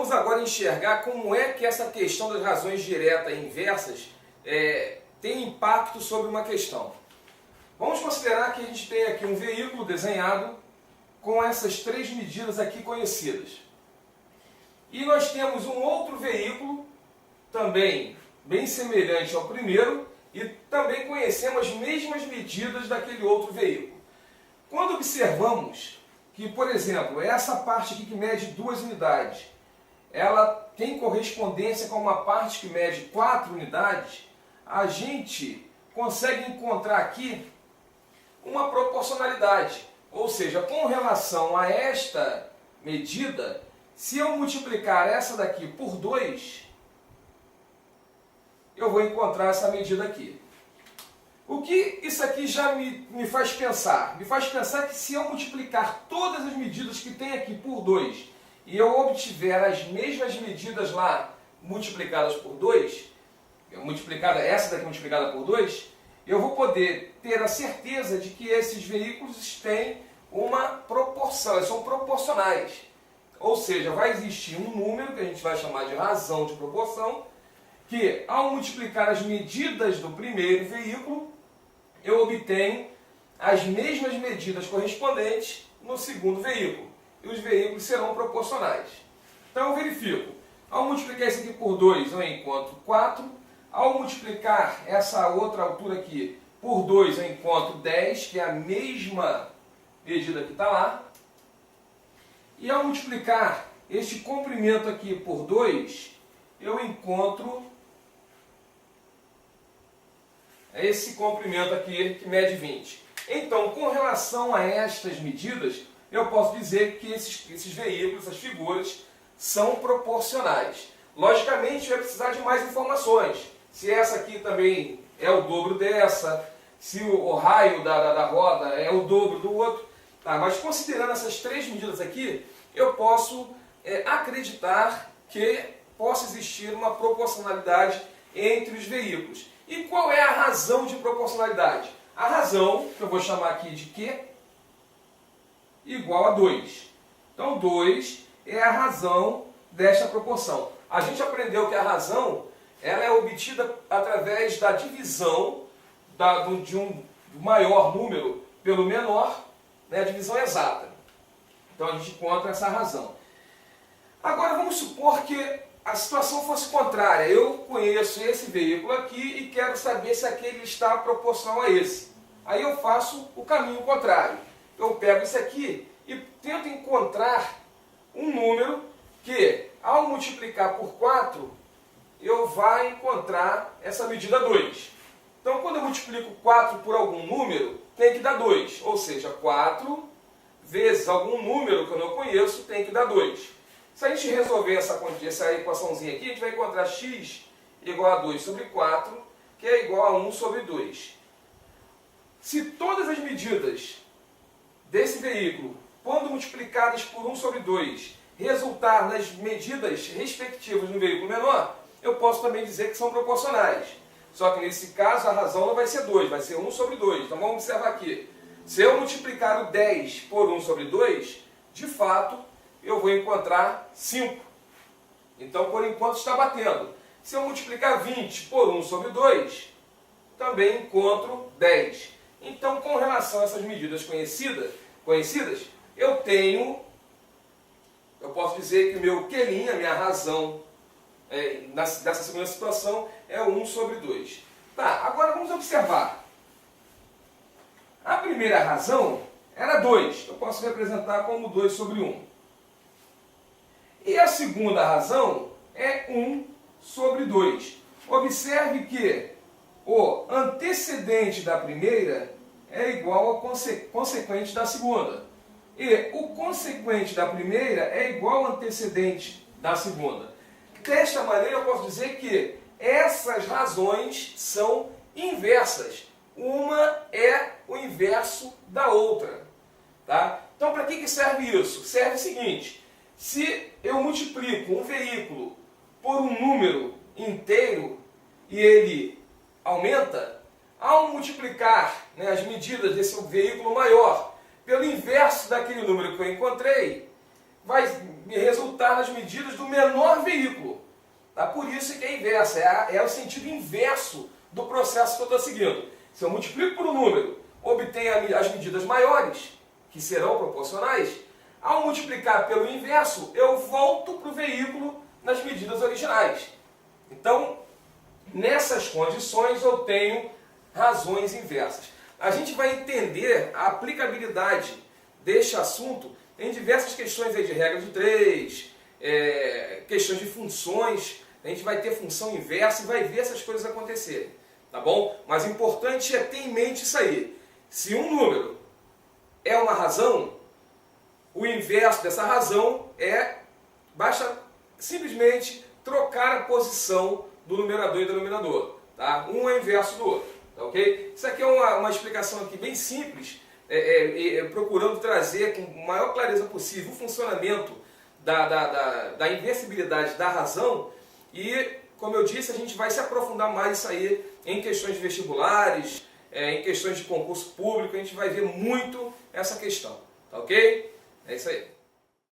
vamos agora enxergar como é que essa questão das razões diretas e inversas tem impacto sobre uma questão. Vamos considerar que a gente tem aqui um veículo desenhado com essas três medidas aqui conhecidas. E nós temos um outro veículo, também bem semelhante ao primeiro, e também conhecemos as mesmas medidas daquele outro veículo. Quando observamos que, por exemplo, essa parte aqui que mede 2 unidades, ela tem correspondência com uma parte que mede 4 unidades, a gente consegue encontrar aqui uma proporcionalidade. Ou seja, com relação a esta medida, se eu multiplicar essa daqui por 2, eu vou encontrar essa medida aqui. O que isso aqui já me faz pensar? Me faz pensar que se eu multiplicar todas as medidas que tem aqui por 2 e eu obtiver as mesmas medidas lá multiplicadas por 2, essa daqui multiplicada por 2, eu vou poder ter a certeza de que esses veículos têm uma proporção, eles são proporcionais. Ou seja, vai existir um número que a gente vai chamar de razão de proporção, que ao multiplicar as medidas do primeiro veículo, eu obtenho as mesmas medidas correspondentes no segundo veículo. E os veículos serão proporcionais. Então eu verifico. Ao multiplicar isso aqui por 2, eu encontro 4. Ao multiplicar essa outra altura aqui por 2, eu encontro 10, que é a mesma medida que está lá. E ao multiplicar este comprimento aqui por 2, eu encontro esse comprimento aqui que mede 20. Então, com relação a estas medidas, eu posso dizer que esses veículos, essas figuras, são proporcionais. Logicamente, vai precisar de mais informações. Se essa aqui também é o dobro dessa, se o raio da roda é o dobro do outro. Tá, mas considerando essas três medidas aqui, eu posso acreditar que possa existir uma proporcionalidade entre os veículos. E qual é a razão de proporcionalidade? A razão, que eu vou chamar aqui de Q, igual a 2. Então, 2 é a razão desta proporção. A gente aprendeu que a razão ela é obtida através da divisão de um maior número pelo menor, né, a divisão exata. Então, a gente encontra essa razão. Agora, vamos supor que a situação fosse contrária. Eu conheço esse veículo aqui e quero saber se aquele está proporcional a esse. Aí eu faço o caminho contrário. Eu pego isso aqui e tento encontrar um número que, ao multiplicar por 4, eu vou encontrar essa medida 2. Então, quando eu multiplico 4 por algum número, tem que dar 2. Ou seja, 4 vezes algum número que eu não conheço tem que dar 2. Se a gente resolver essa equaçãozinha aqui, a gente vai encontrar x igual a 2 sobre 4, que é igual a 1 sobre 2. Se todas as medidas desse veículo, quando multiplicadas por 1 sobre 2, resultar nas medidas respectivas no veículo menor, eu posso também dizer que são proporcionais. Só que nesse caso a razão não vai ser 2, vai ser 1 sobre 2. Então vamos observar aqui. Se eu multiplicar o 10 por 1 sobre 2, de fato, eu vou encontrar 5. Então, por enquanto, está batendo. Se eu multiplicar 20 por 1 sobre 2, também encontro 10. Então, com relação a essas medidas conhecidas, eu posso dizer que o meu Q', a minha razão dessa segunda situação, é 1 sobre 2. Tá, agora vamos observar. A primeira razão era 2. Eu posso representar como 2 sobre 1. E a segunda razão é 1 sobre 2. Observe que o antecedente da primeira é igual ao consequente da segunda. E o consequente da primeira é igual ao antecedente da segunda. Desta maneira eu posso dizer que essas razões são inversas. Uma é o inverso da outra. Tá? Então, para que serve isso? Serve o seguinte: se eu multiplico um veículo por um número inteiro e ele aumenta, ao multiplicar as medidas desse veículo maior pelo inverso daquele número que eu encontrei, vai me resultar nas medidas do menor veículo. Tá? Por isso que é inversa, é o sentido inverso do processo que eu estou seguindo. Se eu multiplico por um número, obtenho as medidas maiores, que serão proporcionais, ao multiplicar pelo inverso, eu volto para o veículo nas medidas originais. Então, nessas condições, eu tenho razões inversas. A gente vai entender a aplicabilidade deste assunto em diversas questões aí de regra de 3, questões de funções. A gente vai ter função inversa e vai ver essas coisas acontecerem. Tá bom? Mas o importante é ter em mente isso aí. Se um número é uma razão, o inverso dessa razão basta simplesmente trocar a posição do numerador e do denominador. Tá? Um é o inverso do outro. Tá, ok? Isso aqui é uma explicação aqui bem simples, procurando trazer com a maior clareza possível o funcionamento da inversibilidade da razão. E, como eu disse, a gente vai se aprofundar mais isso aí em questões de vestibulares, em questões de concurso público. A gente vai ver muito essa questão. Tá, ok? É isso aí.